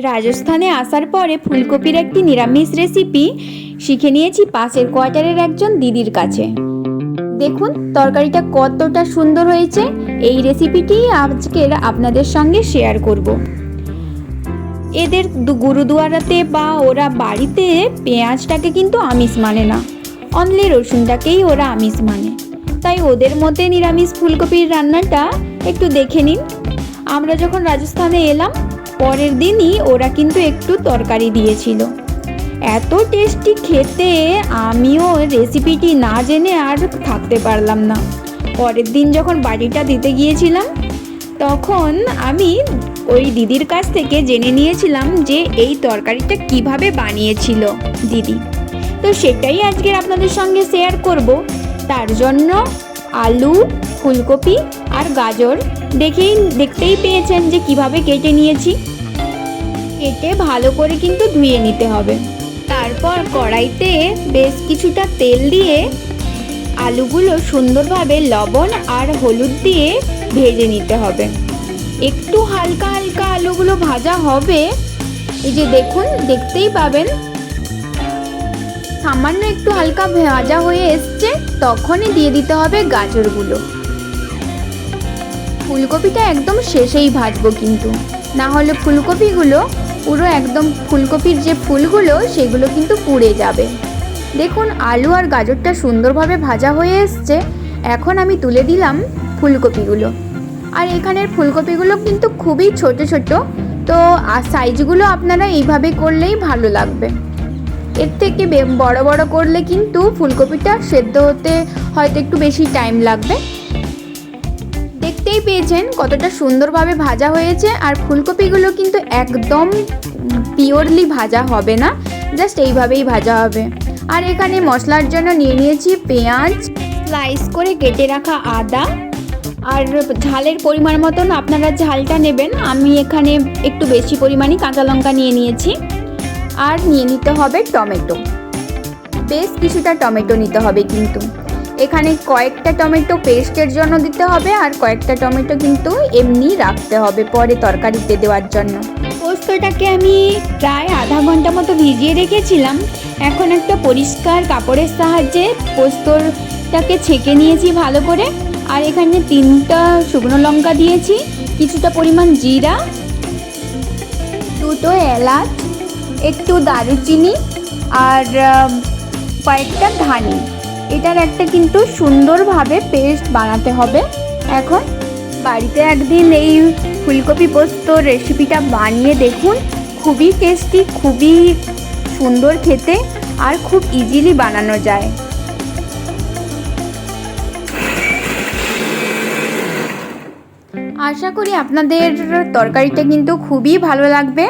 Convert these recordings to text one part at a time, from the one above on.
রাজস্থানে আসার পরে ফুলকপির একটি নিরামিষ রেসিপি শিখে নিয়েছি পাশের কোয়ার্টারের একজন দিদির কাছে। দেখুন তরকারিটা কতটা সুন্দর হয়েছে। এই রেসিপিটি আজকের আপনাদের সঙ্গে শেয়ার করব। এদের গুরুদুয়ারাতে বা ওরা বাড়িতে পেঁয়াজটাকে কিন্তু আমিষ মানে না, অনলি রসুনটাকেই ওরা আমিষ মানে। তাই ওদের মতে নিরামিষ ফুলকপির রান্নাটা একটু দেখে নিন। আমরা যখন রাজস্থানে এলাম পরের দিনই ওরা কিন্তু একটু তরকারি দিয়েছিল, এত টেস্টি খেতে। আমিও রেসিপিটি না জেনে আর থাকতে পারলাম না। পরের দিন যখন বাড়িটা দিতে গিয়েছিলাম তখন আমি ওই দিদির কাছ থেকে জেনে নিয়েছিলাম যে এই তরকারিটা কিভাবে বানিয়েছিল দিদি। তো সেটাই আজকের আপনাদের সঙ্গে শেয়ার করব। তার জন্য আলু, ফুলকপি আর গাজর দেখতেই পেয়েছেন যে কিভাবে কেটে নিয়েছি। কেটে ভালো করে কিন্তু ধুয়ে নিতে হবে। তারপর কড়াইতে বেশ কিছুটা তেল দিয়ে আলুগুলো সুন্দরভাবে লবণ আর হলুদ দিয়ে ভেজে নিতে হবে। একটু হালকা হালকা আলুগুলো ভাজা হবে। এই যে দেখুন, দেখতেই পাবেন সামান্য একটু হালকা ভাজা হয়ে এসছে, তখনই দিয়ে দিতে হবে গাজরগুলো। ফুলকপিটা একদম শেষেই ভাজবো কিন্তু, না হলে ফুলকপিগুলো পুরো একদম ফুলকপির যে ফুলগুলো সেগুলো কিন্তু পুড়ে যাবে। দেখুন আলু আর গাজরটা সুন্দরভাবে ভাজা হয়ে এসছে। এখন আমি তুলে দিলাম ফুলকপিগুলো। আর এখানের ফুলকপিগুলো কিন্তু খুবই ছোট ছোট, তো সাইজগুলো আপনারা এইভাবে করলেই ভালো লাগবে। এর থেকে বড় বড় করলে কিন্তু ফুলকপিটা সেদ্ধ হতে হয়তো একটু বেশি টাইম লাগবে। দেখতেই পেয়েছেন কতটা সুন্দরভাবে ভাজা হয়েছে। আর ফুলকপিগুলো কিন্তু একদম পিওরলি ভাজা হবে না, জাস্ট এইভাবেই ভাজা হবে। আর এখানে মশলার জন্য নিয়ে নিয়েছি পেঁয়াজ, স্লাইস করে কেটে রাখা আদা, আর ঝালের পরিমাণ মতন আপনারা ঝালটা নেবেন। আমি এখানে একটু বেশি পরিমাণে কাঁচা লঙ্কা নিয়ে নিয়েছি। আর নিয়ে নিতে হবে টমেটো, বেশ কিছুটা টমেটো নিতে হবে কিন্তু। এখানে কয়েকটা টমেটো পেস্টের জন্য দিতে হবে, আর কয়েকটা টমেটো কিন্তু এমনি রাখতে হবে পরে তরকারিতে দেওয়ার জন্য। পোস্তটাকে আমি প্রায় আধা ঘন্টা মতো ভিজিয়ে রেখেছিলাম। এখন একটা পরিষ্কার কাপড়ের সাহায্যে পোস্তটাকে ছেঁকে নিয়েছি ভালো করে। আর এখানে 3টা শুকনো লঙ্কা দিয়েছি, কিছুটা পরিমাণ জিরা, 2টো এলাচ, একটু দারুচিনি আর কয়েকটা ধানি। এটার একটা কিন্তু সুন্দরভাবে পেস্ট বানাতে হবে। এখন বাড়িতে একদিন এই ফুলকপি পোস্ত রেসিপিটা বানিয়ে দেখুন, খুবই টেস্টি, খুবই সুন্দর খেতে, আর খুব ইজিলি বানানো যায়। আশা করি আপনাদের তরকারিটা কিন্তু খুবই ভালো লাগবে।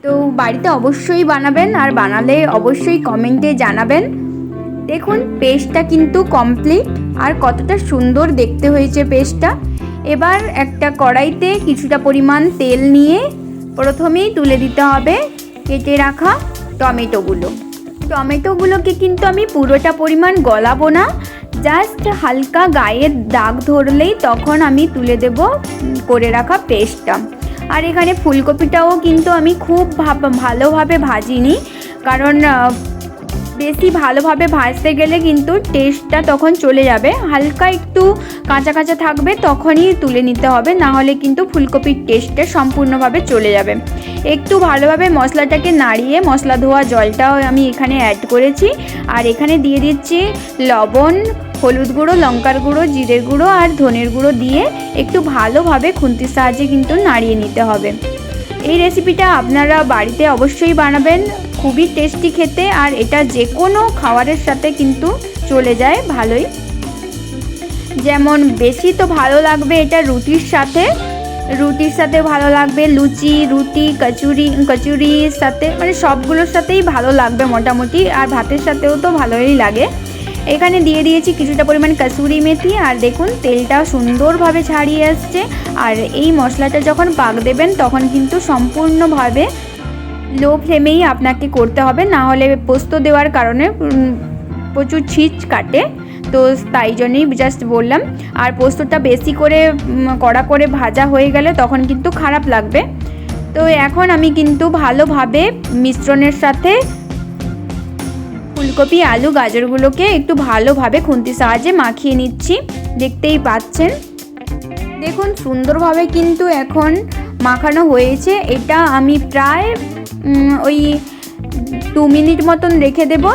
তো বাড়িতে অবশ্যই বানাবেন, আর বানালে অবশ্যই কমেন্টে জানাবেন। দেখুন পেস্টটা কিন্তু কমপ্লিট, আর কতটা সুন্দর দেখতে হয়েছে পেস্টটা। এবার একটা কড়াইতে কিছুটা পরিমাণ তেল নিয়ে প্রথমেই তুলে দিতে হবে কেটে রাখা টমেটোগুলোকে কিন্তু আমি পুরোটা পরিমাণ গলাবো না, জাস্ট হালকা গায়ে দাগ ধরলেই তখন আমি তুলে দেব করে রাখা পেস্টটা। আর এখানে ফুলকপিটাও কিন্তু আমি খুব ভালোভাবে ভাজিনি, কারণ বেশি ভালোভাবে ভাজতে গেলে কিন্তু টেস্টটা তখন চলে যাবে। হালকা একটু কাঁচা কাঁচা থাকবে তখনই তুলে নিতে হবে, না হলে কিন্তু ফুলকপির টেস্টটা সম্পূর্ণভাবে চলে যাবে। একটু ভালোভাবে মশলাটাকে নাড়িয়ে মশলা ধোয়া জলটাও আমি এখানে অ্যাড করেছি। আর এখানে দিয়ে দিচ্ছি লবণ, হলুদ গুঁড়ো, লঙ্কার গুঁড়ো, জিরের গুঁড়ো আর ধনের গুঁড়ো দিয়ে একটু ভালোভাবে খুন্তির সাহায্যে কিন্তু নাড়িয়ে নিতে হবে। এই রেসিপিটা আপনারা বাড়িতে অবশ্যই বানাবেন, খুবই টেস্টি খেতে। আর এটা যে কোনো খাবারের সাথে কিন্তু চলে যায় ভালোই। যেমন বেশি তো ভালো লাগবে এটা রুটির সাথে ভালো লাগবে, লুচি, রুটি, কচুরির সাথে, মানে সবগুলোর সাথেই ভালো লাগবে মোটামুটি। আর ভাতের সাথেও তো ভালোই লাগে। এখানে দিয়ে দিয়েছি কিছুটা পরিমাণ কসুরি মেথি। আর দেখুন তেলটাও সুন্দরভাবে ছাড়িয়ে আসছে। আর এই মশলাটা যখন পাক দেবেন তখন কিন্তু সম্পূর্ণভাবে লো ফ্লেমেই আপনাকে করতে হবে, না হলে পোস্ত দেওয়ার কারণে প্রচুর ছিচ কাটে, তো তাই জন্যই জাস্ট বললাম। আর পোস্তটা বেশি করে কড়া করে ভাজা হয়ে গেলে তখন কিন্তু খারাপ লাগবে। তো এখন আমি কিন্তু ভালোভাবে মিশ্রণের সাথে ফুলকপি, আলু, গাজরগুলোকে একটু ভালোভাবে খুন্তির সাহায্যে মাখিয়ে নিচ্ছি। দেখতেই পাচ্ছেন, দেখুন সুন্দরভাবে কিন্তু এখন মাখানো হয়েছে। এটা আমি প্রায় ওই 2 মিনিট মতন রেখে দেব,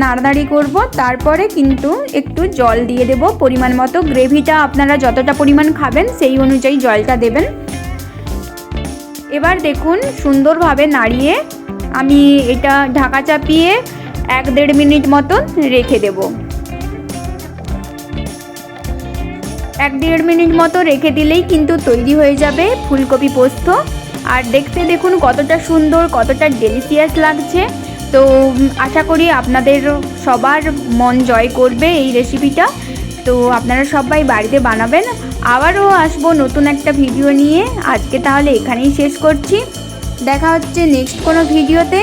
নাড়ানাড়ি করব। তারপরে কিন্তু একটু জল দিয়ে দেব পরিমাণ মতো। গ্রেভিটা আপনারা যতটা পরিমাণ খাবেন সেই অনুযায়ী জলটা দেবেন। এবার দেখুন সুন্দরভাবে নাড়িয়ে আমি এটা ঢাকা চাপিয়ে 1-1.5 মিনিট মতন রেখে দেব। 1-1.5 মিনিট মতো রেখে দিলেই কিন্তু তৈরি হয়ে যাবে ফুলকপি পোস্ত। আর দেখতে দেখুন কতটা সুন্দর, কতটা ডেলিশিয়াস লাগছে। তো আশা করি আপনাদের সবার মন জয় করবে এই রেসিপিটা। তো আপনারা সবাই বাড়িতে বানাবেন। আবারও আসবো নতুন একটা ভিডিও নিয়ে। আজকে তাহলে এখানেই শেষ করছি। দেখা হচ্ছে নেক্সট কোনো ভিডিওতে।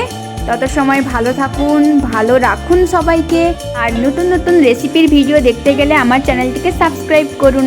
তত সময় ভালো থাকুন, ভালো রাখুন সবাইকে। আর নতুন নতুন রেসিপির ভিডিও দেখতে গেলে আমার চ্যানেলটিকে সাবস্ক্রাইব করুন।